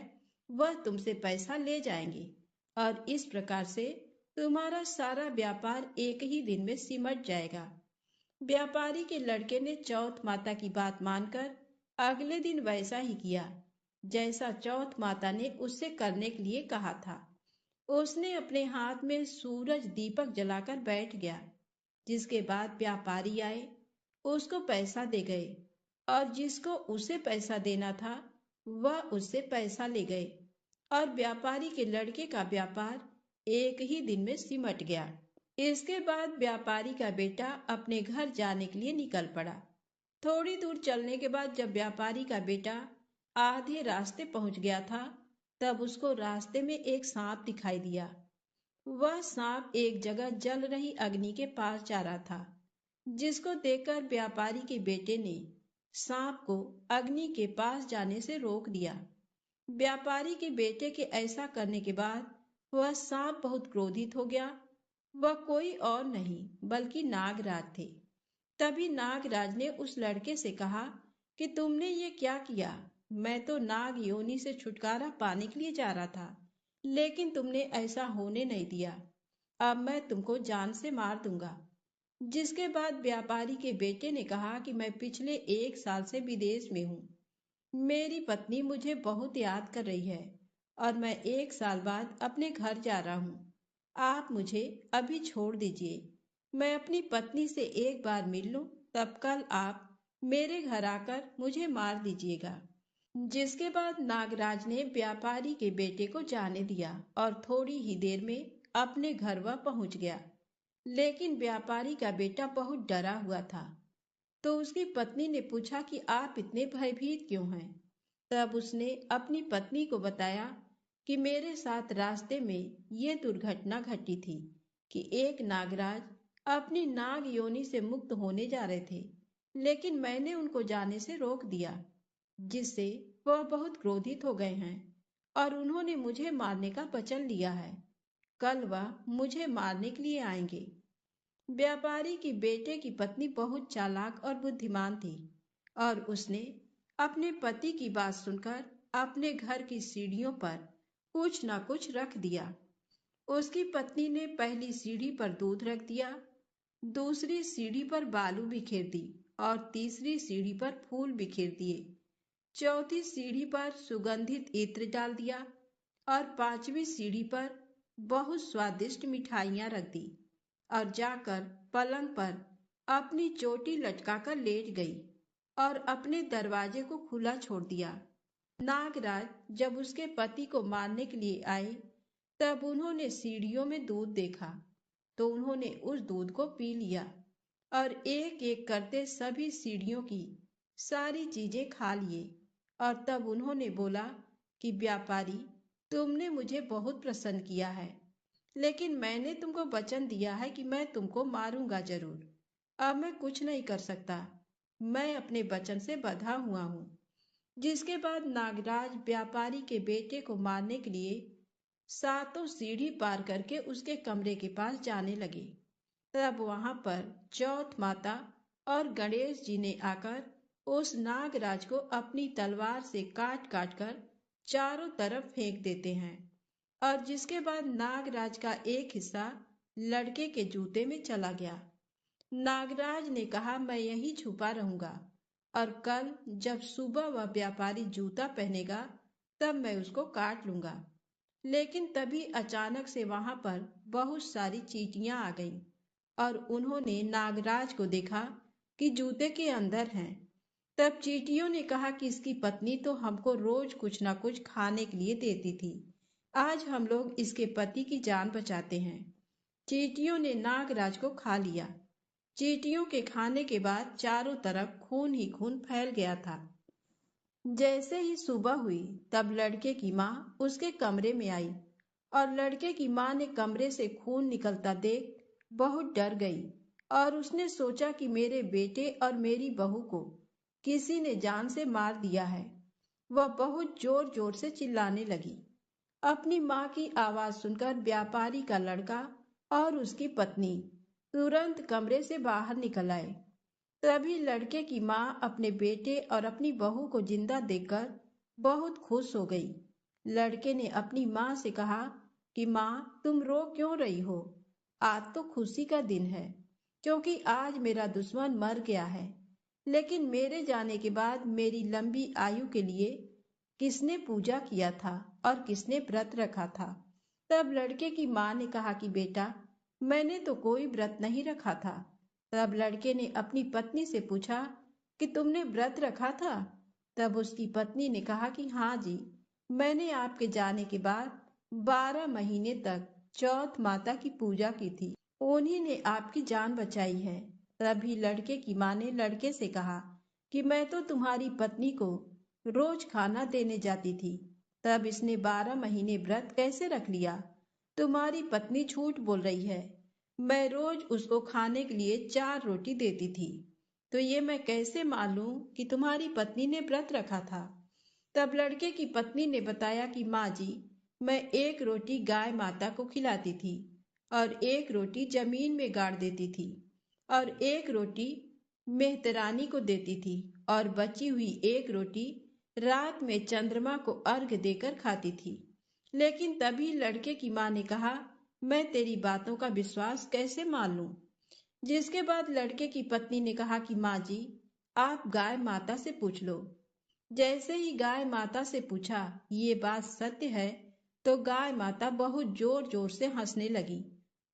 वह तुमसे पैसा ले जाएंगे और इस प्रकार से तुम्हारा सारा व्यापार एक ही दिन में सिमट जाएगा। व्यापारी के लड़के ने चौथ माता की बात मानकर अगले दिन वैसा ही किया जैसा चौथ माता ने उससे करने के लिए कहा था। उसने अपने हाथ में सूरज दीपक जलाकर बैठ गया। जिसके बाद व्यापारी आए, उसको पैसा दे गए और जिसको उसे पैसा देना था वह उससे पैसा ले गए और व्यापारी के लड़के का व्यापार एक ही दिन में सिमट गया। इसके बाद व्यापारी का बेटा अपने घर जाने के लिए निकल पड़ा। थोड़ी दूर चलने के बाद जब व्यापारी का बेटा आधे रास्ते पहुंच गया था, तब उसको रास्ते में एक सांप दिखाई दिया। वह सांप एक जगह जल रही अग्नि के पास जा रहा था। जिसको देखकर व्यापारी के बेटे ने सांप को अग्नि के पास जाने से रोक दिया। व्यापारी के बेटे के ऐसा करने के बाद वह सांप बहुत क्रोधित हो गया। वह कोई और नहीं बल्कि नागराज थे। तभी नागराज ने उस लड़के से कहा कि तुमने ये क्या किया। मैं तो नाग योनि से छुटकारा पाने के लिए जा रहा था, लेकिन तुमने ऐसा होने नहीं दिया। अब मैं तुमको जान से मार दूंगा। जिसके बाद व्यापारी के बेटे ने कहा कि मैं पिछले 1 साल से विदेश में हूँ। मेरी पत्नी मुझे बहुत याद कर रही है और मैं 1 साल बाद अपने घर जा रहा हूँ। आप मुझे अभी छोड़ दीजिए। मैं अपनी पत्नी से एक बार मिल लूं, तब कल आप मेरे घर आकर मुझे मार दीजिएगा। जिसके बाद नागराज ने व्यापारी के बेटे को जाने दिया और थोड़ी ही देर में अपने घर वह पहुंच गया। लेकिन व्यापारी का बेटा बहुत डरा हुआ था। तो उसकी पत्नी ने पूछा कि आप इतने भयभीत क्यों हैं? तब उसने अपनी पत्नी को बताया कि मेरे साथ रास्ते में ये दुर्घटना घटी थी कि एक नागराज अपनी नाग योनि से मुक्त होने जा रहे थे, लेकिन मैंने उनको जाने से रोक दिया, जिससे वह बहुत क्रोधित हो गए हैं और उन्होंने मुझे मारने का वचन लिया है। कल वह मुझे मारने के लिए आएंगे। व्यापारी की बेटे की पत्नी बहुत चालाक और बुद्धिमान थी और उसने अपने पति की बात सुनकर अपने घर की सीढ़ियों पर कुछ न कुछ रख दिया। उसकी पत्नी ने पहली सीढ़ी पर दूध रख दिया, दूसरी सीढ़ी पर बालू बिखेर दी और तीसरी सीढ़ी पर फूल बिखेर दिए। चौथी सीढ़ी पर सुगंधित इत्र डाल दिया और पांचवी सीढ़ी पर बहुत स्वादिष्ट मिठाइयां रख दी और जाकर पलंग पर अपनी चोटी लटकाकर लेट गई और अपने दरवाजे को खुला छोड़ दिया। नागराज जब उसके पति को मारने के लिए आए, तब उन्होंने सीढ़ियों में दूध देखा, तो उन्होंने उस दूध को पी लिया और एक एक करते सभी सीढ़ियों की सारी चीजें खा लिए। और तब उन्होंने बोला कि व्यापारी, तुमने मुझे बहुत प्रसन्न किया है, लेकिन मैंने तुमको वचन दिया है कि मैं तुमको मारूंगा जरूर। अब मैं कुछ नहीं कर सकता, मैं अपने वचन से बंधा हुआ हूँ। जिसके बाद नागराज व्यापारी के बेटे को मारने के लिए सातों सीढ़ी पार करके उसके कमरे के पास जाने लगे। तब वहां पर चौथ माता और गणेश जी ने आकर उस नागराज को अपनी तलवार से काट काट कर चारों तरफ फेंक देते हैं और जिसके बाद नागराज का एक हिस्सा लड़के के जूते में चला गया। नागराज ने कहा, मैं यहीं छुपा रहूंगा और कल जब सुबह वह व्यापारी जूता पहनेगा तब मैं उसको काट लूंगा। लेकिन तभी अचानक से वहां पर बहुत सारी चींटियां आ गईं और उन्होंने नागराज को देखा कि जूते के अंदर हैं। तब चींटियों ने कहा कि इसकी पत्नी तो हमको रोज कुछ ना कुछ खाने के लिए देती थी, आज हम लोग इसके पति की जान बचाते हैं। चींटियों ने नागराज को खा लिया। चींटियों के खाने के बाद चारों तरफ खून ही खून फैल गया था। जैसे ही सुबह हुई तब लड़के की माँ उसके कमरे में आई और लड़के की माँ ने कमरे से खून निकलता देख बहुत डर गई और उसने सोचा कि मेरे बेटे और मेरी बहू को किसी ने जान से मार दिया है। वह बहुत जोर जोर से चिल्लाने लगी। अपनी माँ की आवाज सुनकर व्यापारी का लड़का और उसकी पत्नी तुरंत कमरे से बाहर निकल आए। तभी लड़के की माँ अपने बेटे और अपनी बहू को जिंदा देखकर बहुत खुश हो गई। लड़के ने अपनी माँ से कहा कि माँ, तुम रो क्यों रही हो? आज तो खुशी का दिन है, क्योंकि आज मेरा दुश्मन मर गया है। लेकिन मेरे जाने के बाद मेरी लंबी आयु के लिए किसने पूजा किया था और किसने व्रत रखा था? तब लड़के की माँ ने कहा कि बेटा, मैंने तो कोई व्रत नहीं रखा था। तब लड़के ने अपनी पत्नी से पूछा कि तुमने व्रत रखा था? तब उसकी पत्नी ने कहा कि हाँ जी, मैंने आपके जाने के बाद 12 महीने तक चौथ माता की पूजा की थी, उन्हीं ने आपकी जान बचाई है। तभी लड़के की माँ ने लड़के से कहा कि मैं तो तुम्हारी पत्नी को रोज खाना देने जाती थी, तब इसने 12 महीने व्रत कैसे रख लिया? तुम्हारी पत्नी झूठ बोल रही है। मैं रोज उसको खाने के लिए 4 रोटी देती थी, तो ये मैं कैसे मालूं कि तुम्हारी पत्नी ने व्रत रखा था? तब लड़के की पत्नी ने बताया कि माँ जी, मैं एक रोटी गाय माता को खिलाती थी और एक रोटी जमीन में गाड़ देती थी और एक रोटी मेहतरानी को देती थी और बची हुई एक रोटी रात में चंद्रमा को अर्घ देकर खाती थी। लेकिन तभी लड़के की माँ ने कहा, मैं तेरी बातों का विश्वास कैसे मान लूं? जिसके बाद लड़के की पत्नी ने कहा कि माँ जी, आप गाय माता से पूछ लो। जैसे ही गाय माता से पूछा ये बात सत्य है, तो गाय माता बहुत जोर जोर से हंसने लगी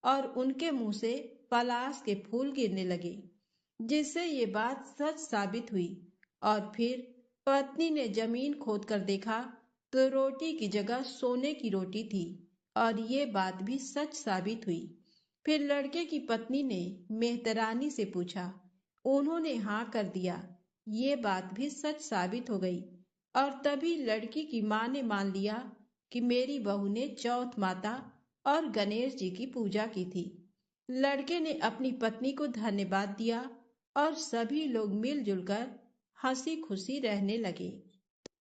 और उनके मुंह से पलाश के फूल गिरने लगे, जिससे ये बात सच साबित हुई। और फिर पत्नी ने जमीन खोद कर देखा तो रोटी की जगह सोने की रोटी थी, और ये बात भी सच साबित हुई। फिर लड़के की पत्नी ने मेहतरानी से पूछा, उन्होंने हाँ कर दिया। ये बात भी सच साबित हो गई, और तभी लड़की की माँ ने मान लिया कि मेरी बहू ने चौथ माता और गणेश जी की पूजा की थी। लड़के ने अपनी पत्नी को धन्यवाद दिया और सभी लोग मिलजुल कर हंसी खुशी रहने लगे।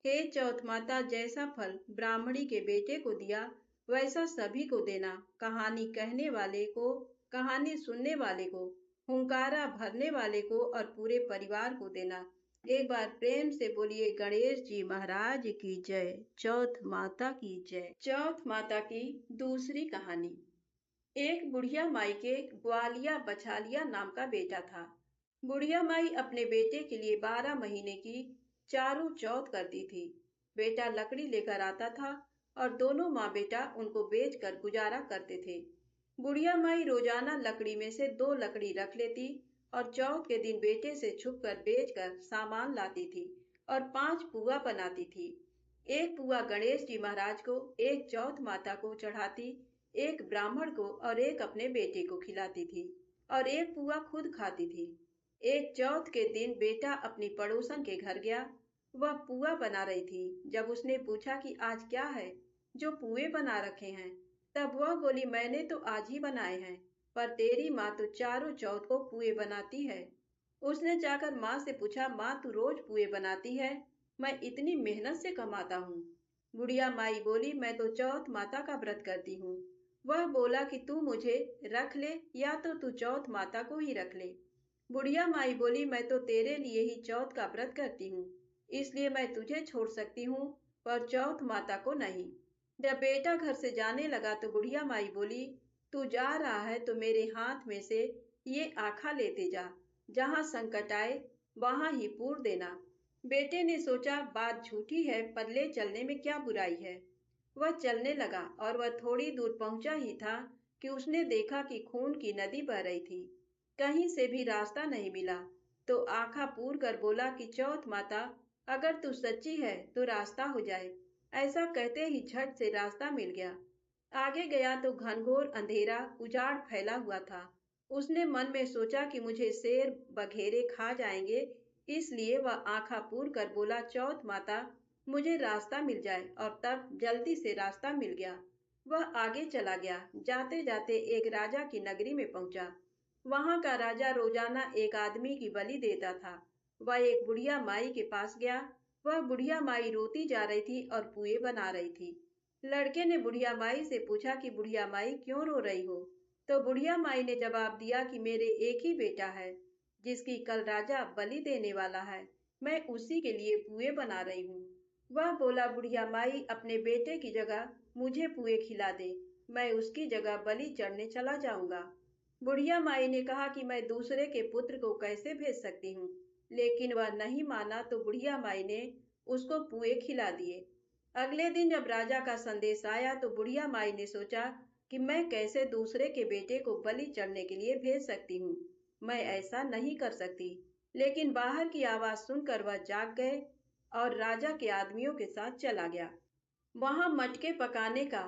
हे चौथ माता, जैसा फल ब्राह्मणी के बेटे को दिया वैसा सभी को देना। कहानी कहने वाले को, कहानी सुनने वाले को, हुंकारा भरने वाले को और पूरे परिवार को देना। एक बार प्रेम से बोलिए गणेश जी महाराज की जय, चौथ माता की जय। चौथ माता की दूसरी कहानी। एक बुढ़िया माई के ग्वालिया बछालिया नाम का बेटा था। बुढ़िया माई अपने बेटे के लिए 12 महीने की चारों चौथ करती थी। बेटा लकड़ी लेकर आता था और दोनों माँ बेटा उनको बेचकर गुजारा करते थे। बुढ़िया माई रोजाना लकड़ी में से 2 लकड़ी रख लेती और चौथ के दिन बेटे से छुपकर बेचकर सामान लाती थी और 5 पुआ बनाती थी। एक पुआ गणेश जी महाराज को, एक चौथ माता को चढ़ाती, एक ब्राह्मण को और एक अपने बेटे को खिलाती थी और एक पुआ खुद खाती थी। एक चौथ के दिन बेटा अपनी पड़ोसन के घर गया। वह पुआ बना रही थी। जब उसने पूछा कि आज क्या है जो पुए बना रखे हैं, तब वह बोली, मैंने तो आज ही बनाए हैं, पर तेरी माँ तो चारों चौथ को पुए बनाती है। उसने जाकर माँ से पूछा, माँ तू रोज पुए बनाती है, मैं इतनी मेहनत से कमाता हूँ। बुढ़िया माई बोली, मैं तो चौथ माता का व्रत करती हूँ। वह बोला कि तू मुझे रख ले या तो तू चौथ माता को ही रख ले। बुढ़िया माई बोली, मैं तो तेरे लिए ही चौथ का व्रत करती हूँ, इसलिए मैं तुझे छोड़ सकती हूँ, पर चौथ माता को नहीं। जब बेटा घर से जाने लगा तो बुढ़िया माई बोली, तू जा रहा है तो मेरे हाथ में से ये आखा लेते जा, जहाँ संकट आए वहां ही पूर देना। बेटे ने सोचा, बात झूठी है पर ले चलने में क्या बुराई है। वह चलने लगा और वह थोड़ी दूर पहुंचा ही था कि उसने देखा कि खून की नदी बह रही थी। कहीं से भी रास्ता नहीं मिला, तो आंखा पूर कर बोला कि चौथ माता, अगर तू सच्ची है तो रास्ता हो जाए। ऐसा कहते ही झट से रास्ता मिल गया। आगे गया तो घनघोर अंधेरा उजाड़ फैला हुआ था। उसने मन में सोचा कि मुझे शेर बघेरे खा जाएंगे, इसलिए वह आंखा पूर कर बोला, चौथ माता मुझे रास्ता मिल जाए, और तब जल्दी से रास्ता मिल गया। वह आगे चला गया। जाते जाते एक राजा की नगरी में पहुंचा। वहां का राजा रोजाना एक आदमी की बलि देता था। वह एक बुढ़िया माई के पास गया। वह बुढ़िया माई रोती जा रही थी और पुए बना रही थी। लड़के ने बुढ़िया माई से पूछा कि बुढ़िया माई क्यों रो रही हो। तो बुढ़िया माई ने जवाब दिया कि मेरे एक ही बेटा है, जिसकी कल राजा बलि देने वाला है, मैं उसी के लिए पुए बना रही हूँ। वह बोला, बुढ़िया माई अपने बेटे की जगह मुझे पुए खिला दे, मैं उसकी जगह बलि चढ़ने चला जाऊंगा। बुढ़िया माई ने कहा कि मैं दूसरे के पुत्र को कैसे भेज सकती हूँ, लेकिन वह नहीं माना तो बुढ़िया माई ने उसको पुए खिला दिए। अगले दिन जब राजा का संदेश आया तो बुढ़िया माई ने सोचा कि मैं कैसे दूसरे के बेटे को बलि चढ़ने के लिए भेज सकती हूँ, मैं ऐसा नहीं कर सकती। लेकिन बाहर की आवाज सुनकर वह जाग गए और राजा के आदमियों के साथ चला गया। वहां मटके पकाने का,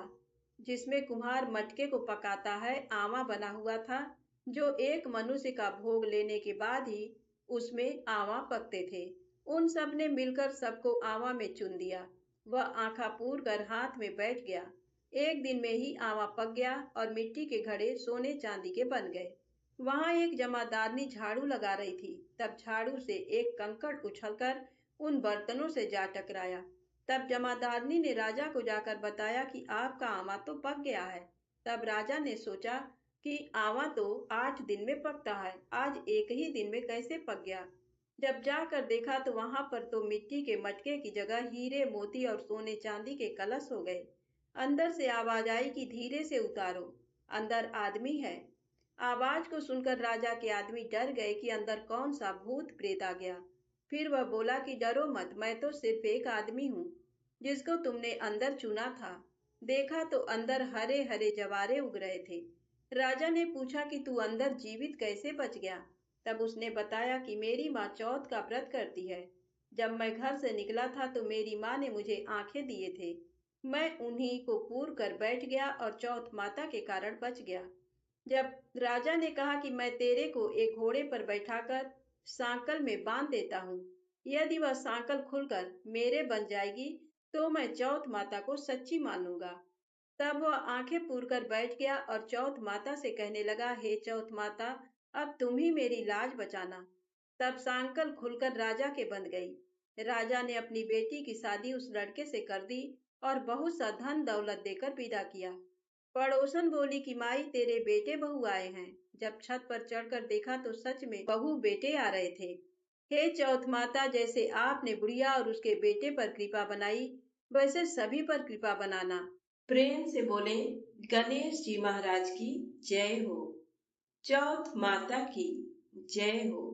जिसमें कुम्हार मटके को पकाता है, आवा बना हुआ था, जो एक मनुष्य का भोग लेने के बाद ही उसमें आवा पकते थे। उन सब ने मिलकर सबको आवा में चुन दिया। वह आंखा पूर कर हाथ में बैठ गया। एक दिन में ही आवा पक गया और मिट्टी के घड़े सोने चांदी के बन गए। वहां एक जमादारनी झाड़ू लगा रही थी। तब झाड़ू से एक कंकड़ उछलकर उन बर्तनों से जा टकराया। तब जमादारनी ने राजा को जाकर बताया कि आपका आवा तो पक गया है। तब राजा ने सोचा कि आवा तो 8 दिन में पकता है, आज एक ही दिन में कैसे पक गया। जब जाकर देखा तो वहां पर तो मिट्टी के मटके की जगह हीरे मोती और सोने चांदी के कलश हो गए। अंदर से आवाज आई कि धीरे से उतारो, अंदर आदमी है। आवाज को सुनकर राजा के आदमी डर गए कि अंदर कौन सा भूत प्रेत आ गया। फिर वह बोला कि डरो मत, मैं तो सिर्फ एक आदमी हूँ जिसको तुमने अंदर चुना था। देखा तो अंदर हरे हरे जवारे उग रहे थे। राजा ने पूछा कि तू अंदर जीवित कैसे बच गया। तब उसने बताया कि मेरी माँ चौथ का व्रत करती है। जब मैं घर से निकला था तो मेरी माँ ने मुझे आंखें दिए थे। मैं उन्हीं को पूर कर बैठ गया और चौथ माता के कारण बच गया। जब राजा ने कहा कि मैं तेरे को एक घोड़े पर बैठाकर सांकल में बांध देता हूँ, यदि वह सांकल खुलकर मेरे बन जाएगी तो मैं चौथ माता को सच्ची मानूंगा। तब वह आंखें पूर कर बैठ गया और चौथ माता से कहने लगा, हे चौथ माता, अब तुम ही मेरी लाज बचाना। तब सांकल खुलकर राजा के बंध गई। राजा ने अपनी बेटी की शादी उस लड़के से कर दी और बहुत सा धन दौलत देकर विदा किया। पड़ोसन बोली कि माई, तेरे बेटे बहू आए हैं। जब छत पर चढ़कर देखा तो सच में बहू बेटे आ रहे थे। हे चौथ माता, जैसे आपने बुढ़िया और उसके बेटे पर कृपा बनाई, वैसे सभी पर कृपा बनाना। प्रेम से बोले गणेश जी महाराज की जय हो। चौथ माता की जय हो।